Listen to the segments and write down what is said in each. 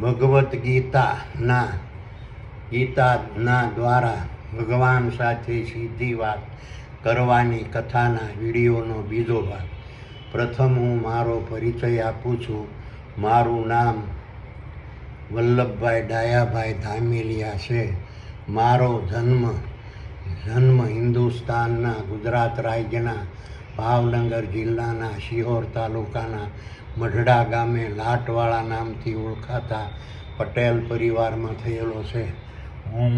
ભગવદ્ ગીતાના દ્વારા ભગવાન સાથે સીધી વાત કરવાની કથાના વિડીયોનો બીજો ભાગ. પ્રથમ હું મારો પરિચય આપું છું. મારું નામ વલ્લભભાઈ ડાયાભાઈ ધામેલિયા છે. મારો જન્મ હિન્દુસ્તાનના ગુજરાત રાજ્યના ભાવનગર જિલ્લાના શિહોર તાલુકાના મઢડા ગામે લાટવાળા નામથી ઓળખાતા પટેલ પરિવારમાં થયેલો છે. હું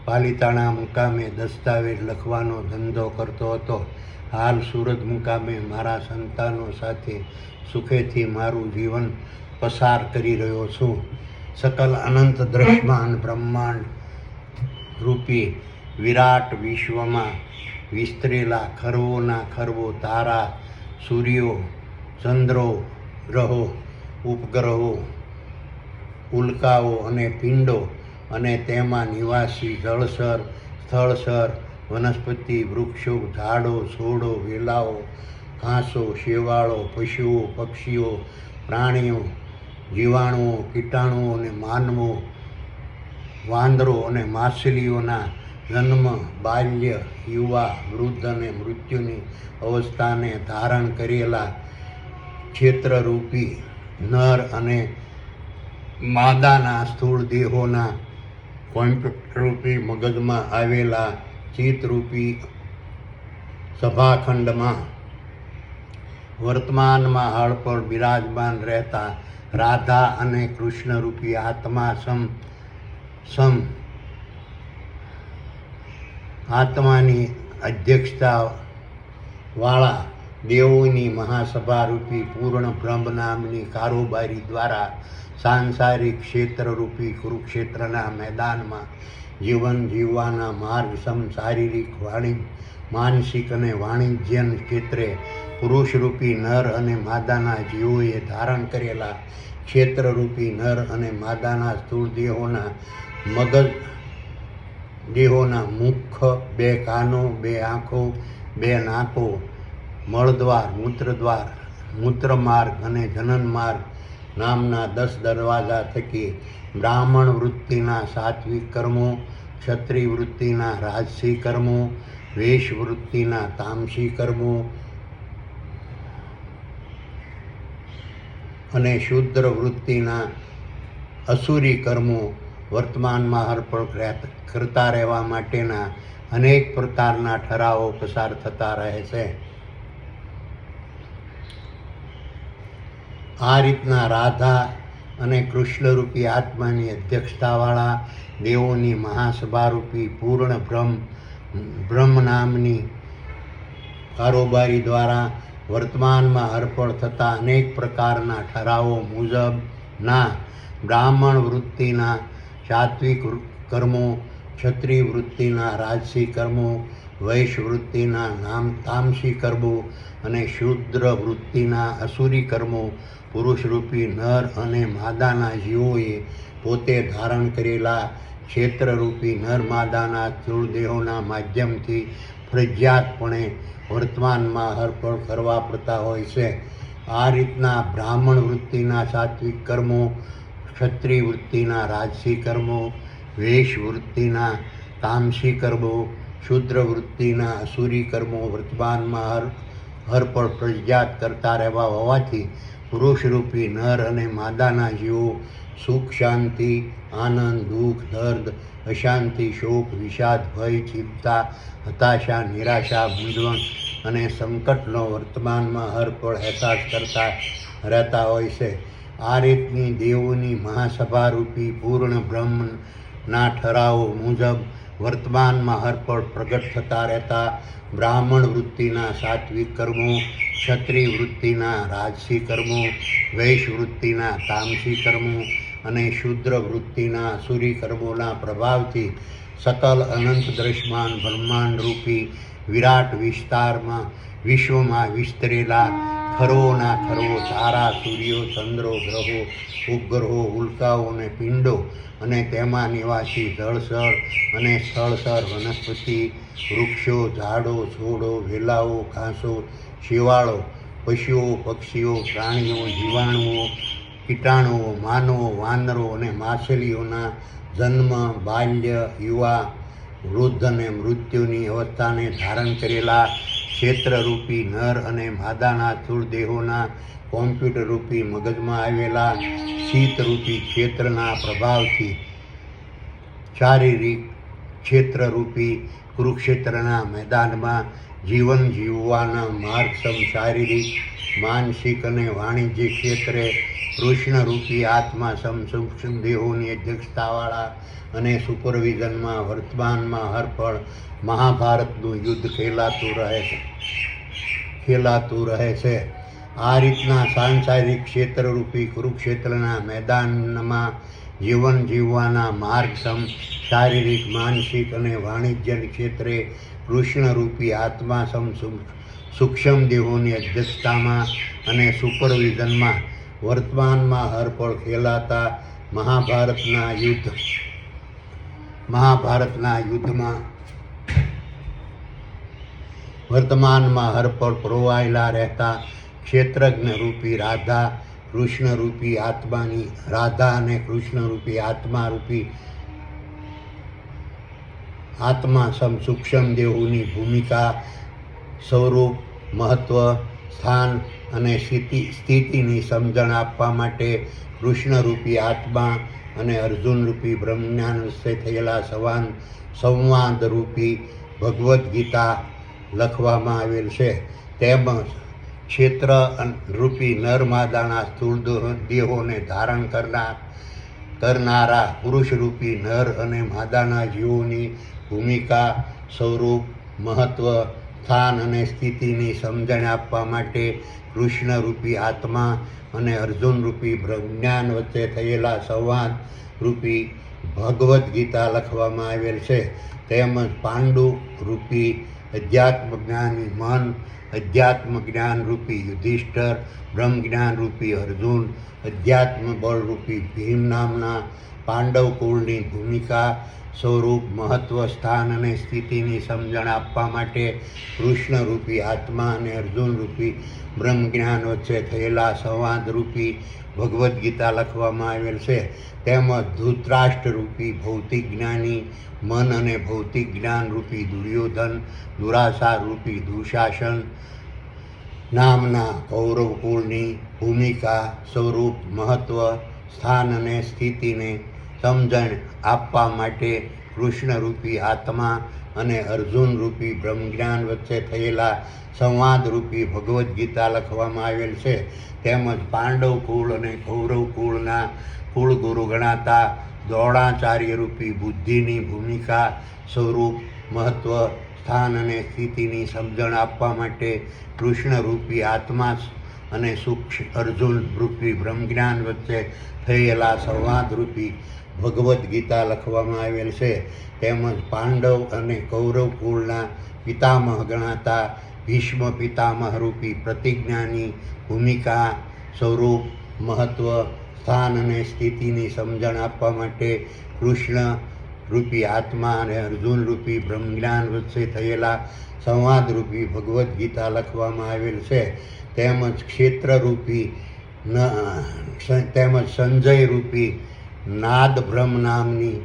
પાલિતાણા મુકામે દસ્તાવેજ લખવાનો ધંધો કરતો હતો. હાલ સુરત મુકામે મારા સંતાનો સાથે સુખેથી મારું જીવન પસાર કરી રહ્યો છું. સકલ અનંત દ્રશ્યમાન બ્રહ્માંડ રૂપી વિરાટ વિશ્વમાં વિસ્તરેલા ખરવોના ખરવો તારા, સૂર્યો, ચંદ્રો, ગ્રહો, ઉપગ્રહો, ઉલ્કાઓ અને પિંડો અને તેમાં નિવાસી જળચર, સ્થળચર, વનસ્પતિ, વૃક્ષો, ઝાડો, છોડો, વેલાઓ, ઘાસો, શેવાળો, પશુઓ, પક્ષીઓ, પ્રાણીઓ, જીવાણુઓ, કીટાણુઓ અને માનવો, વાંદરો અને માછલીઓના જન્મ, બાલ્ય, યુવા, વૃદ્ધ અને મૃત્યુની અવસ્થાને ધારણ કરેલા ક્ષેત્રરૂપી નર અને માદાના સ્થૂળ દેહોના કોમ્પ્યુટરરૂપી મગજમાં આવેલા ચિત્તરૂપી સભાખંડમાં વર્તમાનમાં હળ પર બિરાજમાન રહેતા રાધા અને કૃષ્ણરૂપી આત્મા આત્માની અધ્યક્ષતાવાળા દેવોની મહાસભારૂપી પૂર્ણ બ્રહ્મ નામની કારોબારી દ્વારા સાંસારિક ક્ષેત્રરૂપી કુરુક્ષેત્રના મેદાનમાં જીવન જીવવાના માર્ગ શારીરિક, માનસિક અને વાણિજ્યન ક્ષેત્રે પુરુષરૂપી નર અને માદાના જીવોએ ધારણ કરેલા ક્ષેત્રરૂપી નર અને માદાના સ્થૂળ દેહોના મુખ, 2 કાનો, 2 આંખો, 2 નાકો, મળદ્વાર, મૂત્રદ્વાર, મૂત્રમાર્ગ અને જનનમાર્ગ નામના 10 દરવાજા થકી બ્રાહ્મણ વૃત્તિના સાત્વિક કર્મો, ક્ષત્રિય વૃત્તિના રાજસી કર્મો, વૈશ્ય વૃત્તિના તામસી કર્મો અને શૂદ્ર વૃત્તિના અસુરી કર્મો વર્તમાનમાં હરપળ કરતા રહેવા માટેના અનેક પ્રકારના ઠરાવો પસાર થતા રહે છે. આ રીતના રાધા અને કૃષ્ણરૂપી આત્માની અધ્યક્ષતાવાળા દેવોની મહાસભારૂપી પૂર્ણ બ્રહ્મ નામની કારોબારી દ્વારા વર્તમાનમાં હરપળ થતા અનેક પ્રકારના ઠરાવો મુજબના બ્રાહ્મણ વૃત્તિના સાત્વિક કર્મો, ક્ષત્રિય વૃત્તિના રાજસી કર્મો, વૈશ્ય વૃત્તિના તામસી કર્મો અને શૂદ્ર વૃત્તિના અસુરી કર્મો પુરુષરૂપી નર અને માદાના જીવોએ પોતે ધારણ કરેલા ક્ષેત્રરૂપી નર માદાના સ્થૂળ દેહોના માધ્યમથી ફરજિયાતપણે વર્તમાનમાં હરપળ કરવા પડતા હોય છે. આ રીતના બ્રાહ્મણ વૃત્તિના સાત્વિક કર્મો, ક્ષત્રિય વૃત્તિના રાજસી કર્મો, વૈશ્ય વૃત્તિના તામસી કર્મો, શૂદ્ર વૃત્તિના અસુરી કર્મો વર્તમાનમાં હરપળ ફરજિયાત કરતા રહેવા હોવાથી પુરુષરૂપી નર અને માદાના જીવો સુખ, શાંતિ, આનંદ, દુઃખ, દર્દ, અશાંતિ, શોક, વિષાદ, ભય, ચિંતા, હતાશા, નિરાશા, મૂંઝવણ અને સંકટનો વર્તમાનમાં હરપળ અહેસાસ કરતા રહેતા હોય છે. આ રીતની દેવોની મહાસભારૂપી પૂર્ણ બ્રહ્મના ઠરાવો મુજબ વર્તમાનમાં હરપળ પ્રગટ થતા રહેતા બ્રાહ્મણ વૃત્તિના સાત્વિક કર્મો, ક્ષત્રિય વૃત્તિના રાજસી કર્મો, વૈશ્ય વૃત્તિના તામસી કર્મો અને શૂદ્ર વૃત્તિના અસુરી કર્મોના પ્રભાવથી સકલ અનંત દ્રશ્યમાન બ્રહ્માંડરૂપી વિરાટ વિશ્વમાં વિસ્તરેલા ખરવોના ખરવો તારા, સૂર્યો, ચંદ્રો, ગ્રહો, ઉપગ્રહો, ઉલ્કાઓ અને પિંડો અને તેમાં નિવાસી જળચર અને સ્થળચર, વનસ્પતિ, વૃક્ષો, ઝાડો, છોડો, વેલાઓ, ઘાસો, શેવાળો, પશુઓ, પક્ષીઓ, પ્રાણીઓ, જીવાણુઓ, કીટાણુઓ, માનવો, વાનરો અને માછલીઓના જન્મ, બાલ્ય, યુવા, વૃદ્ધ અને મૃત્યુની અવસ્થાને ધારણ કરેલા ક્ષેત્રરૂપી નર અને માદાના સ્થૂળ દેહોના કોમ્પ્યુટરરૂપી મગજમાં આવેલા શીતરૂપી ક્ષેત્રના પ્રભાવથી શારીરિક ક્ષેત્રરૂપી કુરુક્ષેત્રના મેદાનમાં જીવન જીવવાના માર્ગસમ શારીરિક, માનસિક અને વાણિજ્ય ક્ષેત્રે કૃષ્ણરૂપી આત્મા સૂક્ષ્મ દેહોની અધ્યક્ષતાવાળા અને સુપરવિઝનમાં વર્તમાનમાં હરપળ મહાભારતનું યુદ્ધ ખેલાતું રહે છે. આ રીતના સાંસારિક ક્ષેત્રરૂપી કુરુક્ષેત્રના મેદાનમાં જીવન જીવવાના માર્ગસમ શારીરિક, માનસિક અને વાણિજ્ય ક્ષેત્રે કૃષ્ણરૂપી આત્મા સૂક્ષ્મ દેહોની અધ્યક્ષતામાં અને સુપરવિઝનમાં વર્તમાનમાં હરપળ ખેલાતા મહાભારતના યુદ્ધમાં વર્તમાનમાં હરપળ પરોવાયેલા રહેતા ક્ષેત્રજ્ઞરૂપી રાધા કૃષ્ણરૂપી આત્માની રાધા અને કૃષ્ણરૂપી આત્મા સૂક્ષ્મ દેહોની ભૂમિકા, સ્વરૂપ, મહત્વ, સ્થાન અને સ્થિતિની સમજણ આપવા માટે કૃષ્ણરૂપી આત્મા અને અર્જુનરૂપી બ્રહ્મજ્ઞાન વચ્ચે થયેલા સંવાદરૂપી ભગવદ્ ગીતા લખવામાં આવેલ છે. તેમજ ક્ષેત્રરૂપી નર-માદાના સ્થૂળ દેહોને ધારણ કરનારા પુરુષરૂપી નર અને માદાના જીવોની ભૂમિકા, સ્વરૂપ, મહત્વ, સ્થાન અને સ્થિતિની સમજણ આપવા માટે કૃષ્ણરૂપી આત્મા અને અર્જુનરૂપી બ્રહ્મજ્ઞાન વચ્ચે થયેલા સંવાદરૂપી ભગવદ્ ગીતા લખવામાં આવેલ છે. તેમજ પાંડુરૂપી અધ્યાત્મજ્ઞાની મન, અધ્યાત્મ જ્ઞાનરૂપી યુધિષ્ઠર, બ્રહ્મજ્ઞાનરૂપી અર્જુન, અધ્યાત્મ બળરૂપી ભીમ નામના પાંડવ કુળની ભૂમિકા, સ્વરૂપ, મહત્વ, સ્થાન અને સ્થિતિની સમજણ આપવા માટે કૃષ્ણરૂપી આત્મા અને અર્જુનરૂપી બ્રહ્મજ્ઞાન વચ્ચે થયેલા સંવાદરૂપી ભગવદ્ ગીતા લખવામાં આવેલ છે. તેમજ ધૃતરાષ્ટ્રરૂપી ભૌતિક જ્ઞાની મન અને ભૌતિક જ્ઞાનરૂપી દુર્યોધન, દુરાસારૂપી દુશાસન નામના કૌરવ કુળની ભૂમિકા, સ્વરૂપ, મહત્વ, સ્થાન અને સ્થિતિને સમજણ આપવા માટે કૃષ્ણરૂપી આત્મા અને અર્જુનરૂપી બ્રહ્મજ્ઞાન વચ્ચે થયેલા સંવાદરૂપી ભગવદ્ ગીતા લખવામાં આવેલ છે. તેમજ પાંડવ કુળ અને કૌરવ કુળના કુળગુરુ ગણાતા દ્રોણાચાર્યરૂપી બુદ્ધિની ભૂમિકા, સ્વરૂપ, મહત્વ, સ્થાન અને સ્થિતિની સમજણ આપવા માટે કૃષ્ણરૂપી આત્મા અને અર્જુનરૂપી બ્રહ્મજ્ઞાન વચ્ચે થયેલા સંવાદરૂપી ભગવદ્ ગીતા લખવામાં આવેલ છે. તેમજ પાંડવ અને કૌરવ કુળના પિતામહ ગણાતા ભીષ્મ પિતામહરૂપી પ્રતિજ્ઞાની ભૂમિકા, સ્વરૂપ, મહત્વ, સ્થાન અને સ્થિતિની સમજણ આપવા માટે કૃષ્ણરૂપી આત્મા અને અર્જુનરૂપી બ્રહ્મજ્ઞાન વચ્ચે થયેલા સંવાદરૂપી ભગવદ્ ગીતા લખવામાં આવેલ છે. તેમજ ક્ષેત્રરૂપી તેમજ સંજયરૂપી નાદ બ્રહ્મ નામની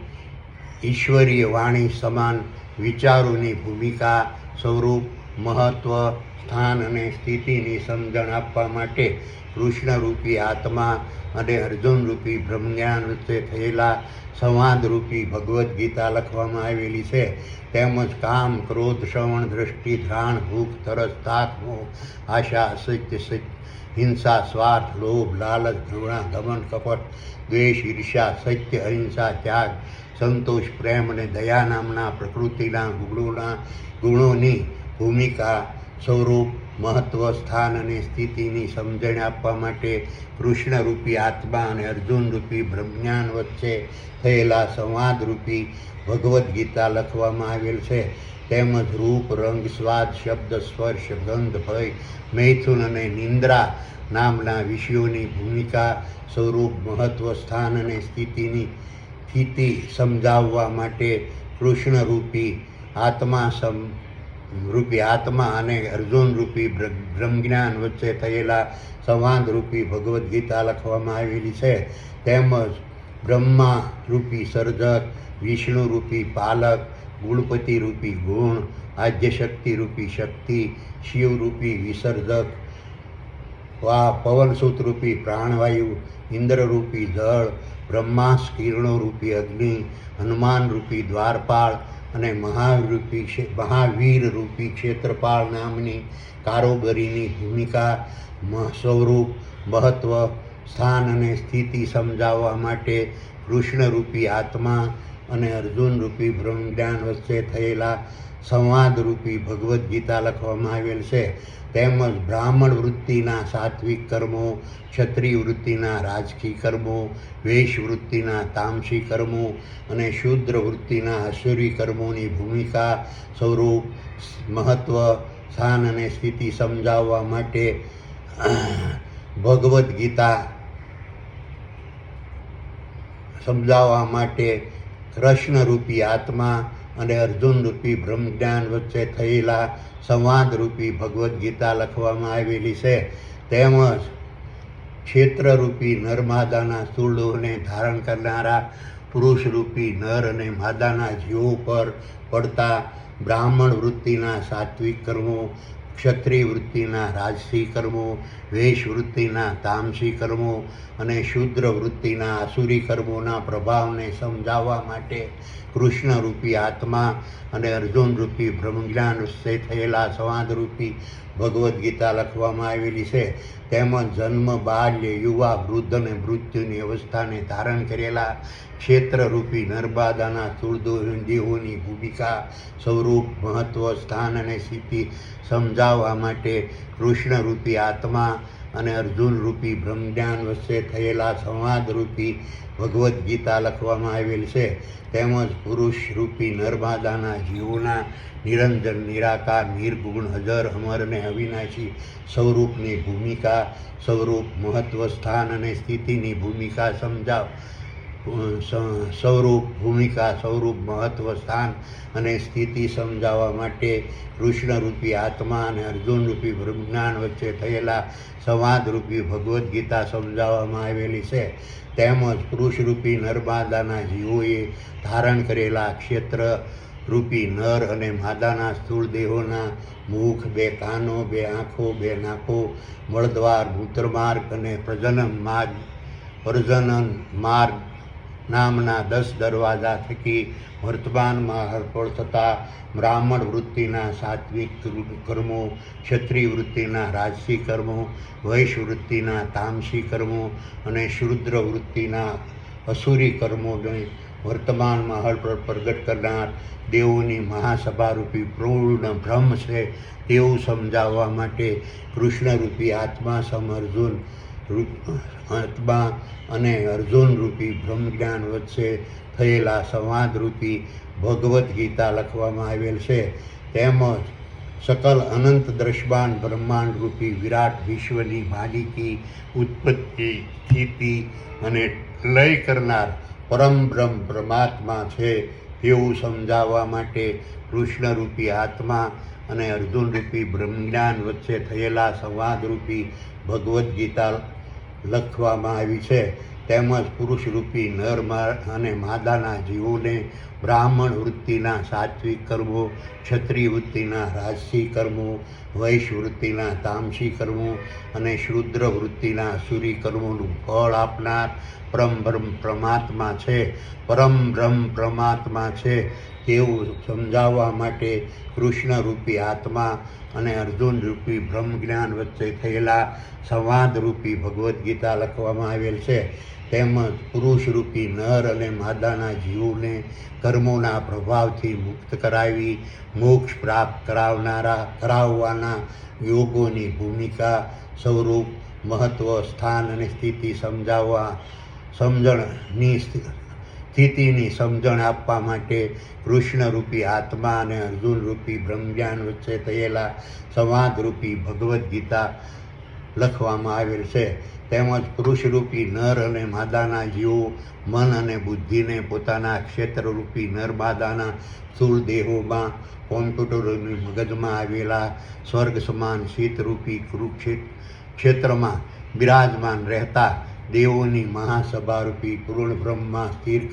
ઈશ્વરીય વાણી સમાન વિચારોની ભૂમિકા, સ્વરૂપ, મહત્વ, સ્થાન અને સ્થિતિની સમજણ આપવા માટે કૃષ્ણરૂપી આત્મા અને અર્જુનરૂપી બ્રહ્મજ્ઞાન વચ્ચે થયેલા સંવાદરૂપી ભગવદ્ ગીતા લખવામાં આવેલી છે. તેમજ કામ, ક્રોધ, શ્રવણ, દૃષ્ટિ, ધ્રાણ, ભૂખ, તરસ, તાક, મોહ, આશા, અસત્ય, હિંસા, સ્વાર્થ, લોભ, લાલચ, ઘૃણા, દમન, કપટ, દ્વેષ, ઈર્ષ્યા, સત્ય, અહિંસા, ત્યાગ, સંતોષ, પ્રેમ અને દયા નામના પ્રકૃતિના ગુણોની ભૂમિકા, સ્વરૂપ, મહત્વ, સ્થાન અને સ્થિતિની સમજણ આપવા માટે કૃષ્ણરૂપી આત્મા અને અર્જુનરૂપી બ્રહ્મજ્ઞાન વચ્ચે થયેલા સંવાદરૂપી ભગવદ્ ગીતા લખવામાં આવેલ છે. તેમજ રૂપ, રંગ, સ્વાદ, શબ્દ, સ્પર્શ, ગંધ, ભય, મૈથુન અને નિંદ્રા નામના વિષયોની ભૂમિકા, સ્વરૂપ, મહત્વ, સ્થાન અને સ્થિતિ સમજાવવા માટે કૃષ્ણરૂપી આત્મા રૂપી આત્મા અને અર્જુન રૂપી બ્રહ્મજ્ઞાન વચ્ચે થયેલા સંવાદ રૂપી ભગવદ્ ગીતા લખવામાં આવેલી છે. તેમજ બ્રહ્મા રૂપી સર્જક, વિષ્ણુ રૂપી પાલક, ગુણપતિ રૂપી ગુણ, આદ્યશક્તિ રૂપી શક્તિ, શિવ રૂપી વિસર્જક, પવનસુત રૂપી પ્રાણવાયુ, ઇન્દ્ર રૂપી જળ, બ્રહ્માસ્ત્ર કિરણો રૂપી અગ્નિ, હનુમાન રૂપી દ્વારપાળ અને મહાવીર રૂપી ક્ષેત્રપાળ નામની કારોબારીની ભૂમિકા, સ્વરૂપ, મહત્વ, સ્થાન અને સ્થિતિ સમજાવવા માટે કૃષ્ણ રૂપી આત્મા અને અર્જુન રૂપી બ્રહ્મજ્ઞાન વચ્ચે થયેલા સંવાદ રૂપી ભગવદ્ ગીતા લખવામાં આવેલ છે. તેમજ બ્રાહ્મણ વૃત્તિના સાત્વિક કર્મો, ક્ષત્રિય વૃત્તિના રાજકીય કર્મો, વૈશ વૃત્તિના તામસી કર્મો અને શૂદ્ર વૃત્તિના આસુરી કર્મોની ભૂમિકા, સ્વરૂપ, મહત્વ, સ્થાન અને સ્થિતિ સમજાવવા માટે ભગવદ્ ગીતા કૃષ્ણ રૂપી આત્મા અને અર્જુન રૂપી બ્રહ્મજ્ઞાન વચ્ચે થયેલા સંવાદ રૂપી ભગવદ્ ગીતા લખવામાં આવેલી છે. તેમજ ક્ષેત્રરૂપી નરમાદાના સ્થૂળોને ધારણ કરનારા પુરુષ રૂપી નર અને માદાના જીવો પર પડતા બ્રાહ્મણ વૃત્તિના સાત્વિક કર્મો, ક્ષત્રિય વૃત્તિના રાજસી કર્મો, વૈશ વૃત્તિના તામસી કર્મો અને શૂદ્ર વૃત્તિના આસુરી કર્મોના પ્રભાવને સમજાવવા માટે કૃષ્ણ રૂપી આત્મા અને અર્જુન રૂપી બ્રહ્મજ્ઞાન વચ્ચે થયેલા સંવાદ રૂપી ભગવદ્ ગીતા લખવામાં આવેલી છે. તેમજ જન્મ, બાલ્ય, યુવા, વૃદ્ધ અને મૃત્યુની અવસ્થાને ધારણ કરેલા ક્ષેત્રરૂપી નર્મદાના સ્થૂળ દેહોની ભૂમિકા, સ્વરૂપ, મહત્વ, સ્થાન અને સ્થિતિ સમજાવવા માટે કૃષ્ણ રૂપી આત્મા અને અર્જુન રૂપી બ્રહ્મજ્ઞાન વચ્ચે થયેલા સંવાદ રૂપી ભગવદ્ ગીતા લખવામાં આવેલ છે. તેમજ પુરુષ રૂપી નર્મદાના જીવોના નિરંજન, નિરાકાર, નિર્ગુણ, અજર, અમર અને અવિનાશી સ્વરૂપની ભૂમિકા, સ્વરૂપ, મહત્વ, સ્થાન અને સ્થિતિની ભૂમિકા સ્વરૂપ, મહત્વ, સ્થાન અને સ્થિતિ સમજાવવા માટે કૃષ્ણ રૂપી આત્મા અને અર્જુન રૂપી બ્રહ્મજ્ઞાન વચ્ચે થયેલા સંવાદ રૂપી ભગવદ્ ગીતા સમજાવવામાં આવેલી છે. તેમજ પુરુષ રૂપી નર્મદાના જીવોએ ધારણ કરેલા ક્ષેત્ર રૂપી નર અને માદાના સ્થૂળ દેહોના મુખ, 2 કાનો, 2 આંખો, 2 નાકો, મળદ્વાર, મૂત્રમાર્ગ અને પ્રજનન માર્ગ નામના 10 દરવાજા થકી વર્તમાનમાં હરપળ થતા બ્રાહ્મણ વૃત્તિના સાત્વિક કર્મો, ક્ષત્રિય વૃત્તિના રાજસી કર્મો, વૈશ વૃત્તિના તામસી કર્મો અને શૂદ્ર વૃત્તિના અસુરી કર્મોને વર્તમાનમાં હરપળ પ્રગટ કરનાર દેવોની મહાસભારૂપી પૂર્ણ બ્રહ્મ છે તેવું સમજાવવા માટે કૃષ્ણ રૂપી આત્મા અને અર્જુન રૂપી બ્રહ્મજ્ઞાન વચ્ચે થયેલા સંવાદ રૂપી ભગવદ્ ગીતા લખવામાં આવેલ છે. તેમજ સકલ અનંત દ્રશ્યમાન બ્રહ્માંડ રૂપી વિરાટ વિશ્વની માલિકી, ઉત્પત્તિ, સ્થિતિ અને લય કરનાર પરમ બ્રહ્મ પરમાત્મા છે એવું સમજાવવા માટે કૃષ્ણ રૂપી આત્મા અને અર્જુન રૂપી બ્રહ્મજ્ઞાન વચ્ચે થયેલા સંવાદ રૂપી ભગવદ્ ગીતા લખવામાં આવી છે. તેમજ પુરુષ રૂપી નર અને માદાના જીવોને બ્રાહ્મણ વૃત્તિના સાત્વિક કર્મો, ક્ષત્રિય વૃત્તિના રાજસી કર્મો, વૈશ વૃત્તિના તામસી કર્મો અને શૂદ્ર વૃત્તિના આસુરી કર્મોનું ફળ આપનાર પરમ બ્રહ્મ પરમાત્મા છે તેવું સમજાવવા માટે કૃષ્ણ રૂપી આત્મા અને અર્જુન રૂપી બ્રહ્મજ્ઞાન વચ્ચે થયેલા સંવાદ રૂપી ભગવદ્ ગીતા લખવામાં આવેલ છે. તેમજ પુરુષ રૂપી નર અને માદાના જીવોને કર્મોના પ્રભાવથી મુક્ત કરાવી મોક્ષ પ્રાપ્ત કરાવવાના યોગોની ભૂમિકા, સ્વરૂપ, મહત્વ, સ્થાન અને સ્થિતિ સ્થિતિની સમજણ આપવા માટે કૃષ્ણ રૂપી આત્મા અને અર્જુન રૂપી બ્રહ્મજ્ઞાન વચ્ચે થયેલા સંવાદ રૂપી ભગવદ્ ગીતા લખવામાં આવેલ છે. તેમજ પુરુષરૂપી નર અને માદાના જીવો મન અને બુદ્ધિને પોતાના ક્ષેત્રરૂપી નર માદાના સ્થૂળ દેહોમાં કોમ્પ્યુટરોની મગજમાં આવેલા સ્વર્ગ સમાન શીતરૂપી ક્ષેત્રમાં બિરાજમાન રહેતા દેવોની મહાસભારૂપી પૂર્ણ બ્રહ્મમાં સ્થિર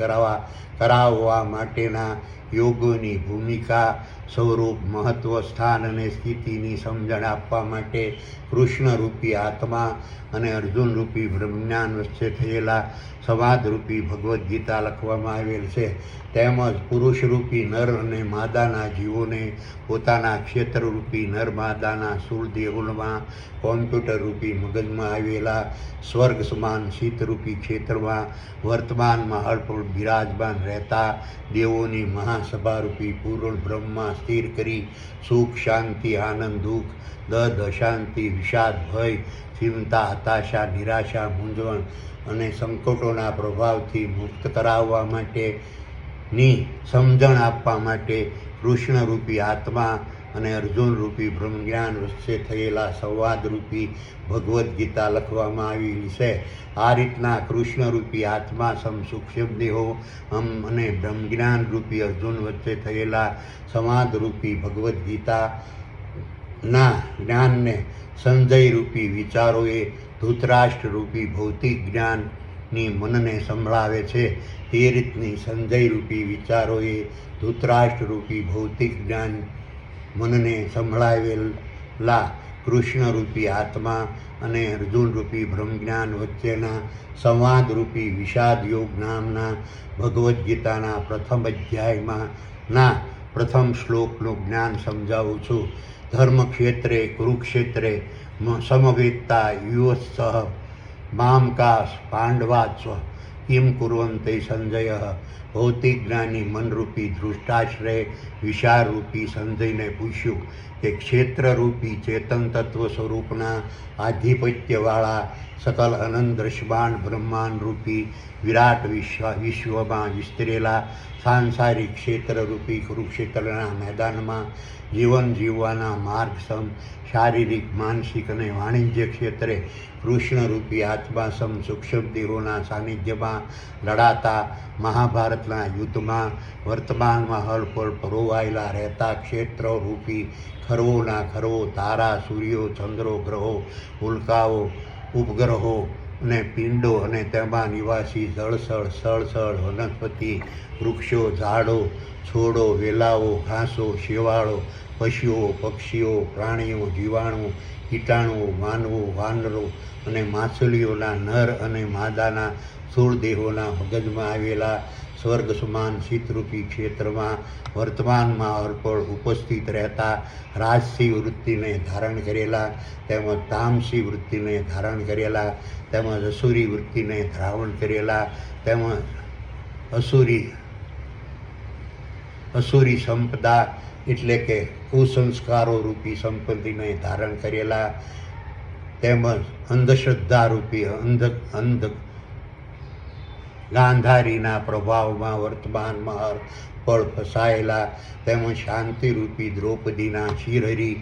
કરાવવા માટેના યોગોની ભૂમિકા, સ્વરૂપ, મહત્વ, સ્થાન અને સ્થિતિની સમજણ આપવા માટે કૃષ્ણરૂપી આત્મા અને અર્જુનરૂપી બ્રહ્મજ્ઞાન વચ્ચે થયેલા સંવાદરૂપી ભગવદ્ ગીતા લખવામાં આવેલ છે. તેમજ પુરુષરૂપી નર અને માદાના જીવોને પોતાના ક્ષેત્રરૂપી નર માદાના સ્થૂળ દેહોમાં કોમ્પ્યુટરરૂપી મગજમાં આવેલા સ્વર્ગ સમાન શીતરૂપી ક્ષેત્રમાં વર્તમાનમાં અલ્પ બિરાજમાન રહેતા દેવોની મહાસભારૂપી પૂર્ણ બ્રહ્મમાં સ્થિર કરી સુખ, શાંતિ, આનંદ, દુઃખ, દર્દ, અશાંતિ, વિષાદ, ભય, ચિંતા, હતાશા, નિરાશા, મૂંઝવણ અને સંકટોના પ્રભાવથી મુક્ત કરાવવા માટેની સમજણ આપવા માટે કૃષ્ણરૂપી આત્મા અને અર્જુનરૂપી બ્રહ્મજ્ઞાન વચ્ચે થયેલા સંવાદરૂપી ભગવદ્ ગીતા લખવામાં આવેલી છે. આ રીતના કૃષ્ણરૂપી આત્મા સૂક્ષ્મ દેહો અને બ્રહ્મજ્ઞાનરૂપી અર્જુન વચ્ચે થયેલા સંવાદરૂપી ભગવદ્ ગીતાના જ્ઞાનને સંજયરૂપી વિચારોએ ધૃતરાષ્ટ્રરૂપી ભૌતિક જ્ઞાનની મનને સંભળાવે છે. તે રીતની સંજયરૂપી વિચારોએ ધૃતરાષ્ટ્રરૂપી ભૌતિક જ્ઞાન મનને સંભળાવેલા કૃષ્ણરૂપી આત્મા અને અર્જુનરૂપી બ્રહ્મજ્ઞાન વચ્ચેના સંવાદરૂપી વિષાદ યોગ નામના ભગવદ્ ગીતાના પ્રથમ અધ્યાયમાંના પ્રથમ શ્લોકનું જ્ઞાન સમજાવું છું. ધર્મક્ષેત્રે કુરુક્ષેત્રે સમવેત્તા યુયોત્સઃ મામકાશ પાંડવાસ્વ કિમ કુર્વન્તે સંજય. ભૌતિક જ્ઞાની મનરૂપી ધૃષ્ટાશ્રય વિશાળરૂપી સંજયને પૂછ્યું કે ક્ષેત્રરૂપી ચેતન તત્વ સ્વરૂપના આધિપત્યવાળા સકલ અનંત દ્રશ્યમાન બ્રહ્માંડરૂપી વિરાટ વિશ્વમાં વિસ્તરેલા સાંસારિક ક્ષેત્રરૂપી કુરુક્ષેત્રના મેદાનમાં જીવન જીવવાના માર્ગ સમ શારીરિક, માનસિક અને વાણિજ્ય ક્ષેત્રે કૃષ્ણરૂપી આત્મા સૂક્ષ્મ દેહોના સાનિધ્યમાં લડાતા મહાભારતના યુદ્ધમાં વર્તમાનમાં હલફલ પરોવાયેલા રહેતા ક્ષેત્રરૂપી ખરવોના ખરવો, તારા, સૂર્યો, ચંદ્રો, ગ્રહો, ઉલ્કાઓ, ઉપગ્રહો અને પિંડો અને તેમાં નિવાસી જળસળ, સ્થળસળ, વનસ્પતિ, વૃક્ષો, ઝાડો, છોડો, વેલાઓ, ઘાસો, શેવાળો, પશુઓ, પક્ષીઓ, પ્રાણીઓ, જીવાણુ, કીટાણુઓ, માનવો, વાનરો અને માછલીઓના નર અને માદાના સ્થૂળ દેહોના મગજમાં આવેલા સ્વર્ગ સમાન શીતરૂપી ક્ષેત્રમાં વર્તમાનમાં અર્પણ ઉપસ્થિત રહેતા રાજસી વૃત્તિને ધારણ કરેલા તેમજ તામસી વૃત્તિને ધારણ કરેલા તેમજ અસુરી વૃત્તિને ધારણ કરેલા તેમજ અસુરી સંપદા એટલે કે કુસંસ્કારો રૂપી સંપત્તિને ધારણ કરેલા તેમજ અંધશ્રદ્ધારૂપી ગાંધારીના પ્રભાવમાં વર્તમાનમાં પળ ફસાયેલા તેમજ શાંતિરૂપી દ્રૌપદીના શિરહરી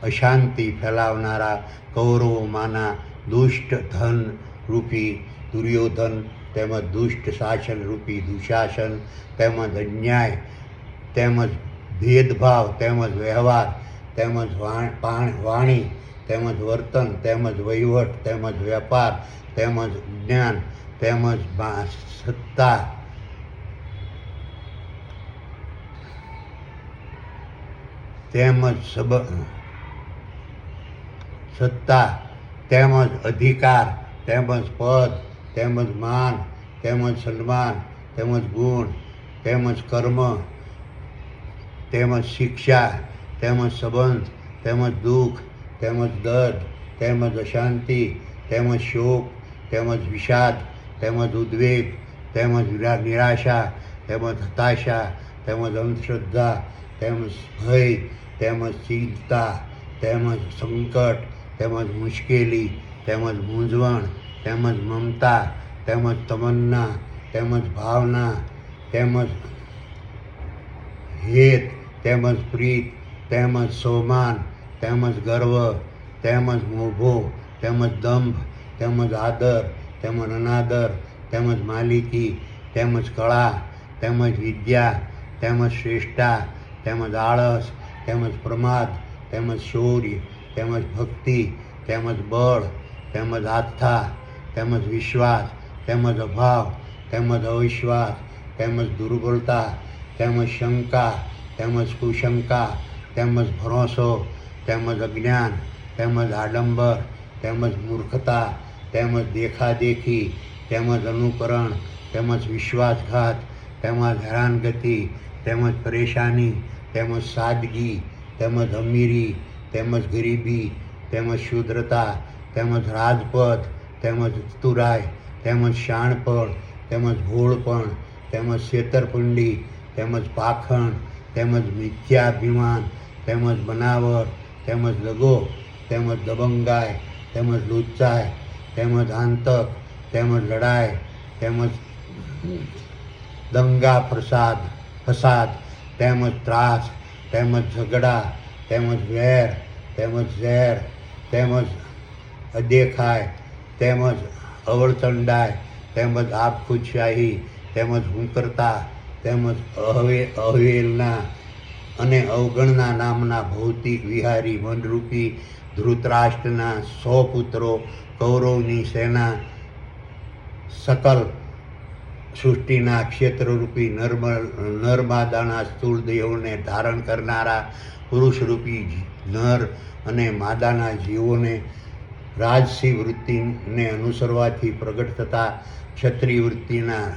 અશાંતિ ફેલાવનારા કૌરવોમાંના દુષ્ટ ધન રૂપી દુર્યોધન તેમજ દુષ્ટ શાસનરૂપી દુશાસન તેમજ અન્યાય તેમજ ભેદભાવ તેમજ વ્યવહાર તેમજ વાણી તેમજ વર્તન તેમજ વહીવટ તેમજ વેપાર તેમજ જ્ઞાન તેમજ સત્તા તેમજ અધિકાર તેમજ પદ તેમજ માન તેમજ સન્માન તેમજ ગુણ તેમજ કર્મ તેમજ શિક્ષા તેમજ સંબંધ તેમજ દુઃખ તેમજ દર્દ તેમજ અશાંતિ તેમજ શોક તેમજ વિષાદ તેમજ ઉદ્વેગ તેમજ નિરાશા તેમજ હતાશા તેમજ અંધશ્રદ્ધા તેમજ ભય તેમજ ચિંતા તેમજ સંકટ તેમજ મુશ્કેલી તેમજ મૂંઝવણ તેમજ મમતા તેમજ તમન્ના તેમજ ભાવના તેમજ હેત તેમજ પ્રીત તેમજ સોમાન તેમજ ગર્વ તેમજ મોભો તેમજ દંભ, તેમજ આદર, તેમજ અનાદર, તેમજ માલિકી, તેમજ કળા, તેમજ વિદ્યા, તેમજ શ્રેષ્ઠતા, તેમજ આળસ, તેમજ પ્રમાદ, તેમજ શૌર્ય, તેમજ ભક્તિ, તેમજ બળ, તેમજ આસ્થા, તેમજ વિશ્વાસ, તેમજ અભાવ, તેમજ અવિશ્વાસ, તેમજ દુર્બળતા, તેમજ શંકા, તેમજ કુશંકા, તેમજ ભરોસો, તેમજ અજ્ઞાન, તેમજ આડંબર, તેમજ મૂર્ખતા, તેમજ દેખાદેખી, તેમજ અનુકરણ, તેમજ વિશ્વાસઘાત, તેમજ હેરાનગતિ, તેમજ પરેશાની, તેમજ સાદગી, તેમજ અમીરી, તેમજ ગરીબી, તેમજ શુદ્રતા, તેમજ રાજપદ, તેમજ ચતુરાઈ, તેમજ શાણપણ, તેમજ ભોળપણ, તેમજ છેતરપિંડી, તેમજ પાખંડ, તેમજ મિથ્યાભિમાન, તેમજ બનાવટ, તેમજ દગો, તેમજ દબંગાઈ, તેમજ લુચ્ચાઈ, તેમજ આંતક, તેમજ લડાઈ, તેમજ દંગા ફસાદ, તેમજ ત્રાસ, તેમજ ઝઘડા, તેમજ વેર, તેમજ ઝેર, તેમજ અદેખાઈ, તેમજ અવળચંડાઈ, તેમજ આપખુદશાહી, તેમજ હુંકરતા, તેમજ અવહેલના અને અવગણના નામના ભૌતિક વિહારી મનરૂપી ધૃતરાષ્ટ્રના 100 પુત્રો, કૌરવની સેના, સકલ સૃષ્ટિના ક્ષેત્રરૂપી નરમાદાના સ્થૂળ દેહોને ધારણ કરનારા પુરુષરૂપી નર અને માદાના જીવોને રાજસી વૃત્તિને અનુસરવાથી પ્રગટ થતા ક્ષત્રિય વૃત્તિના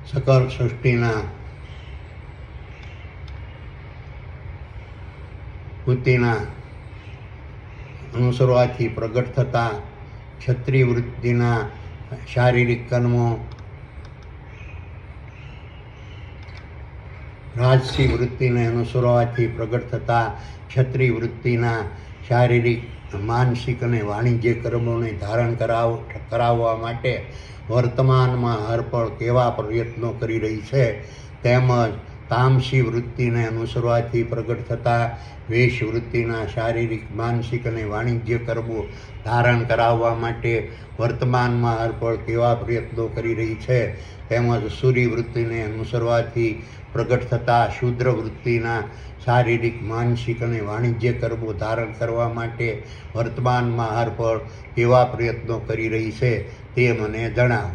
સકલ સૃષ્ટિના વૃત્તિના અનુસરવાથી પ્રગટ થતા ક્ષત્રિય વૃત્તિના શારીરિક કર્મો, રાજસી વૃત્તિને અનુસરવાથી પ્રગટ થતા ક્ષત્રિય વૃત્તિના શારીરિક, માનસિક અને વાણિજ્ય કર્મોને ધારણ કરાવવા માટે વર્તમાનમાં હરપળ કેવા પ્રયત્નો કરી રહી છે, તેમજ તામસી વૃત્તિને અનુસરવાથી પ્રગટ થતા વેશ વૃત્તિના શારીરિક, માનસિક અને વાણિજ્ય કર્મો ધારણ કરાવવા માટે વર્તમાનમાં હરપળ કેવા પ્રયત્નો કરી રહી છે, તેમજ સૂરી વૃત્તિને અનુસરવાથી પ્રગટ થતા શૂદ્ર વૃત્તિના શારીરિક, માનસિક અને વાણિજ્ય કર્મો ધારણ કરવા માટે વર્તમાનમાં હરપળ કેવા પ્રયત્નો કરી રહી છે તે મને જણાવ.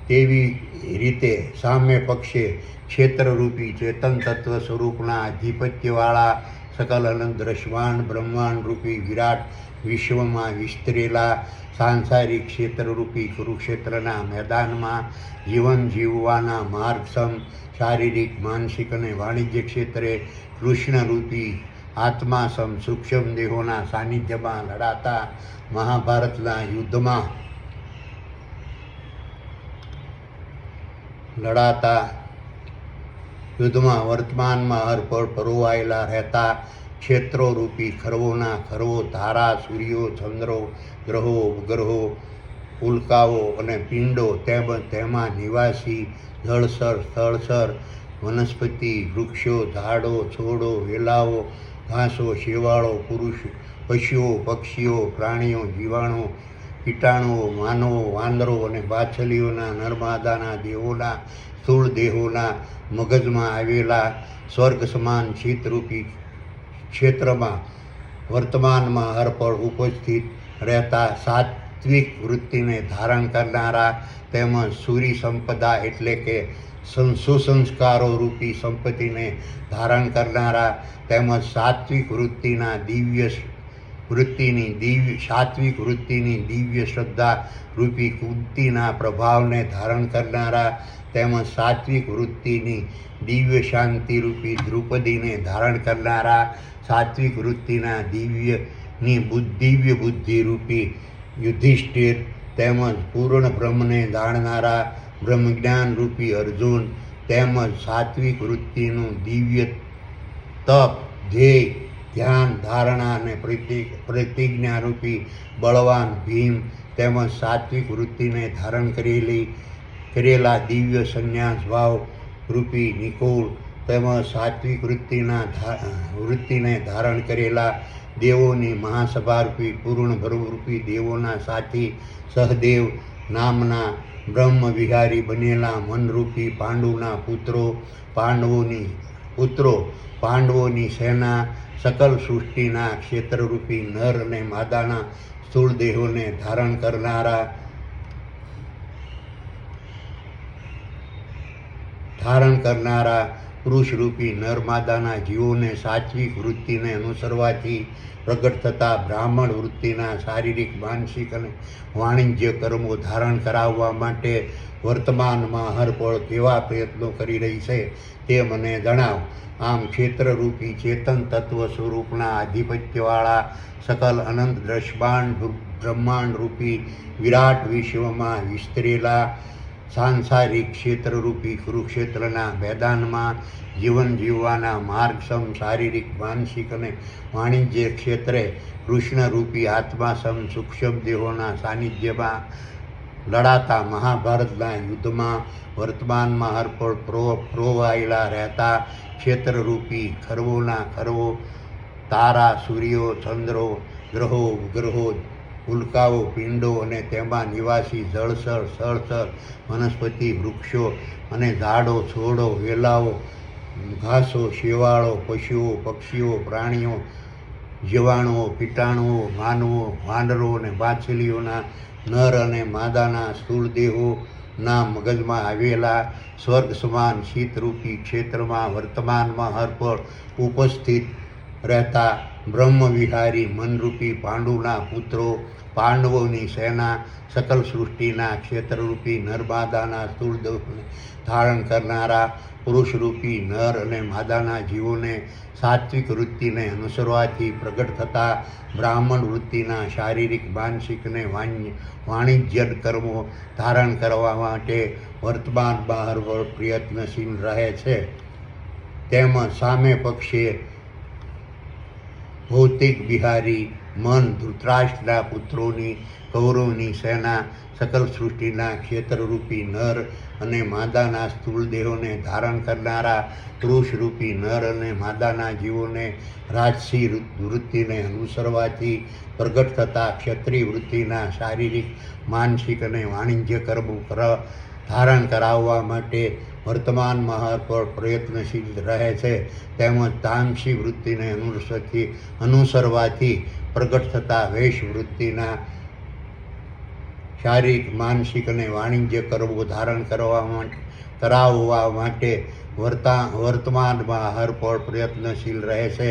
તેવી રીતે સામ્ય પક્ષે ક્ષેત્રરૂપી ચેતન તત્વ સ્વરૂપના આધિપત્યવાળા સકલ અનંત દ્રશ્યમાન બ્રહ્માંડરૂપી વિરાટ વિશ્વમાં વિસ્તરેલા સાંસારિક ક્ષેત્રરૂપી કુરુક્ષેત્રના મેદાનમાં જીવન જીવવાના માર્ગસમ શારીરિક, માનસિક અને વાણિજ્ય ક્ષેત્રે કૃષ્ણરૂપી આત્માસમ સૂક્ષ્મ દેહોના સાનિધ્યમાં લડાતા મહાભારતના યુદ્ધમાં વર્તમાનમાં હરપળ પરોવાયેલા રહેતા ક્ષેત્રોરૂપી ખરવોના ખરવો, તારા, સૂર્યો, ચંદ્રો, ગ્રહો, ઉપગ્રહો, ઉલ્કાઓ અને પિંડો, તેમજ તેમાં નિવાસી જળચર, સ્થળચર, વનસ્પતિ, વૃક્ષો, ઝાડો, છોડો, વેલાઓ, ઘાસો, શેવાળો, પશુઓ, પક્ષીઓ, પ્રાણીઓ, જીવાણુઓ, કીટાણુઓ, માનવો, વાંદરો અને બાછલીઓના નરમાદાના દેહોના સ્થૂળ દેહોના મગજમાં આવેલા સ્વર્ગ સમાન ચિત્તરૂપી ક્ષેત્રમાં વર્તમાનમાં હરપળ ઉપસ્થિત રહેતા સાત્વિક વૃત્તિને ધારણ કરનારા તેમજ સૂરી સંપદા એટલે કે સુસંસ્કારો રૂપી સંપત્તિને ધારણ કરનારા તેમજ સાત્વિક વૃત્તિની દિવ્ય શ્રદ્ધા રૂપી કુંતીના પ્રભાવને ધારણ કરનારા તેમજ સાત્વિક વૃત્તિની દિવ્ય શાંતિ રૂપી દ્રુપદીને ધારણ કરનારા સાત્વિક વૃત્તિના દિવ્ય બુદ્ધિ રૂપી યુધિષ્ઠિર તેમજ પૂર્ણ બ્રહ્મને જાણનારા બ્રહ્મજ્ઞાન રૂપી અર્જુન તેમજ સાત્વિક વૃત્તિનું દિવ્ય તપ, ધ્યેય, ધ્યાન, ધારણા અને પ્રતિજ્ઞારૂપી બળવાન ભીમ તેમજ સાત્વિક વૃત્તિને ધારણ કરેલા દિવ્ય સંન્યાસ ભાવ રૂપી નિકુળ તેમજ સાત્વિક વૃત્તિને ધારણ કરેલા દેવોની મહાસભારૂપી પૂર્ણ ભરૂપી દેવોના સાથી સહદેવ નામના બ્રહ્મ વિહારી બનેલા મનરૂપી પાંડવોની સેના સકલ સૃષ્ટિના ક્ષેત્રરૂપી નર અને માદાના સ્થૂળ દેહોને ધારણ કરનારા પુરુષરૂપી નરમાદાના જીવોને સાત્વિક વૃત્તિને અનુસરવાથી પ્રગટ થતા બ્રાહ્મણ વૃત્તિના શારીરિક માનસિક અને વાણિજ્ય કર્મો ધારણ કરાવવા માટે વર્તમાનમાં હરપળ કેવા પ્રયત્નો કરી રહી છે તે મને જણાવ. આમ ક્ષેત્રરૂપી ચેતન તત્વ સ્વરૂપના આધિપત્યવાળા સકલ અનંત બ્રહ્માંડરૂપી વિરાટ વિશ્વમાં વિસ્તરેલા સાંસારિક ક્ષેત્રરૂપી કુરુક્ષેત્રના મેદાનમાં જીવન જીવવાના માર્ગસમ શારીરિક માનસિક અને વાણિજ્ય ક્ષેત્રે કૃષ્ણરૂપી આત્માસમ સૂક્ષ્મ દેહોના સાનિધ્યમાં લડાતા મહાભારતના યુદ્ધમાં વર્તમાનમાં હરપળ પ્રોવાયેલા રહેતા ક્ષેત્રરૂપી ખરવોના ખરવો તારા સૂર્યો ચંદ્રો ગ્રહો ઉપગ્રહો ઉલ્કાઓ પિંડો અને તેમાં નિવાસી જળચર વનસ્પતિ વૃક્ષો અને ઝાડો છોડો વેલાઓ ઘાસો શેવાળો પશુઓ પક્ષીઓ પ્રાણીઓ જીવાણુઓ કીટાણુઓ માનવો વાનરો અને માછલીઓના નર અને માદાના સ્થૂળ દેહોના મગજમાં આવેલા સ્વર્ગ સમાન શીતરૂપી ક્ષેત્રમાં વર્તમાનમાં હરપળ ઉપસ્થિત રહેતા બ્રહ્મવિહારી મનરૂપી પાંડુના પુત્રો પાંડવોની સેના સકલ સૃષ્ટિના ક્ષેત્રરૂપી નરમાદાના સ્થૂળ દેહોને ધારણ કરનારા પુરુષરૂપી નર અને માદાના જીવોને સાત્વિક વૃત્તિને અનુસરવાથી પ્રગટ થતા બ્રાહ્મણ વૃત્તિના શારીરિક માનસિક અને વાણિજ્ય કર્મો ધારણ કરવા માટે વર્તમાનમાં હરપળ પ્રયત્નશીલ રહે છે. તેમજ સામે પક્ષે ભૌતિક વિહારી મન ધૃતરાષ્ટ્રના પુત્રોની કૌરવની સેના સકલ સૃષ્ટિના ક્ષેત્રરૂપી નર અને માદાના સ્થૂળ દેહોને ધારણ કરનારા પુરુષરૂપી નર અને માદાના જીવોને રાજસી વૃત્તિને અનુસરવાથી પ્રગટ થતા ક્ષત્રિય વૃત્તિના શારીરિક માનસિક અને વાણિજ્ય કર્મો ધારણ કરાવવા માટે વર્તમાનમાં હરપળ પ્રયત્નશીલ રહે છે. તેમજ તામસી વૃત્તિને અનુસરવાથી પ્રગટ થતા વૈશ વૃત્તિના શારીરિક માનસિક અને વાણિજ્ય કર્મો ધારણ કરાવવા માટે વર્તમાનમાં હરપળ પ્રયત્નશીલ રહે છે.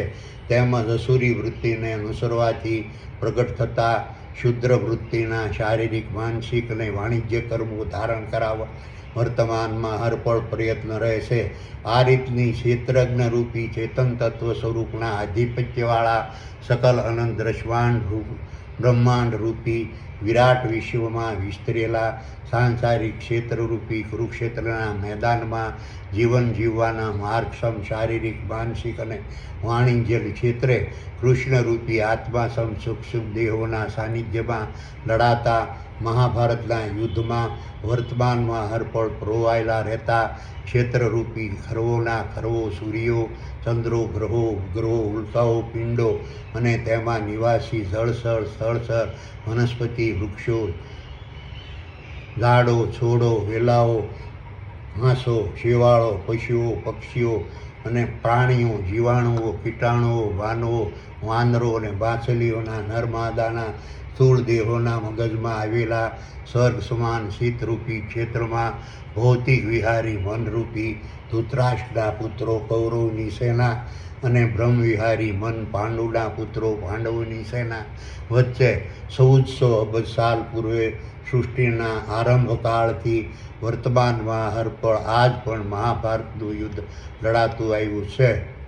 તેમજ અસુરી વૃત્તિને અનુસરવાથી પ્રગટ થતા શુદ્ર વૃત્તિના શારીરિક માનસિક અને વાણિજ્ય કર્મો ધારણ કરાવવા વર્તમાનમાં હરપળ પ્રયત્ન રહે છે. આ રીતની ક્ષેત્રજ્ઞરૂપી ચેતન તત્વ સ્વરૂપના આધિપત્યવાળા સકલ અનંત બ્રહ્માંડરૂપી વિરાટ વિશ્વમાં વિસ્તરેલા સાંસારિક ક્ષેત્રરૂપી કુરુક્ષેત્રના મેદાનમાં જીવન જીવવાના માર્ગસમ શારીરિક માનસિક અને વાણિજ્ય ક્ષેત્રે કૃષ્ણરૂપી આત્માસમ સૂક્ષ્મ દેહોના સાનિધ્યમાં લડાતા મહાભારતના યુદ્ધમાં વર્તમાનમાં હરપળ પ્રોવાયેલા રહેતા ક્ષેત્રરૂપી ખરવોના ખરવો સૂર્યો ચંદ્રો ગ્રહો ઉપગ્રહો ઉલ્કાઓ પિંડો અને તેમાં નિવાસી જળચર વનસ્પતિ વૃક્ષો ઝાડો છોડો વેલાઓ ઘાસો શેવાળો પશુઓ પક્ષીઓ અને પ્રાણીઓ જીવાણુઓ કીટાણુઓ વાનરો અને માછલીઓના નરમાદાના સ્થૂળ દેહોના મગજમાં આવેલા સ્વર્ગ સમાન શીતરૂપી ક્ષેત્રમાં ભૌતિક વિહારી મનરૂપી ધૃતરાષ્ટ્રના પુત્રો કૌરવની સેના અને બ્રહ્મવિહારી મન પાંડુના પુત્રો પાંડવોની સેના વચ્ચે 1400 અબજ સાલ પૂર્વે સૃષ્ટિના આરંભકાળથી વર્તમાનમાં હરપળ આજ પણ મહાભારતનું યુદ્ધ લડાતું આવ્યું છે.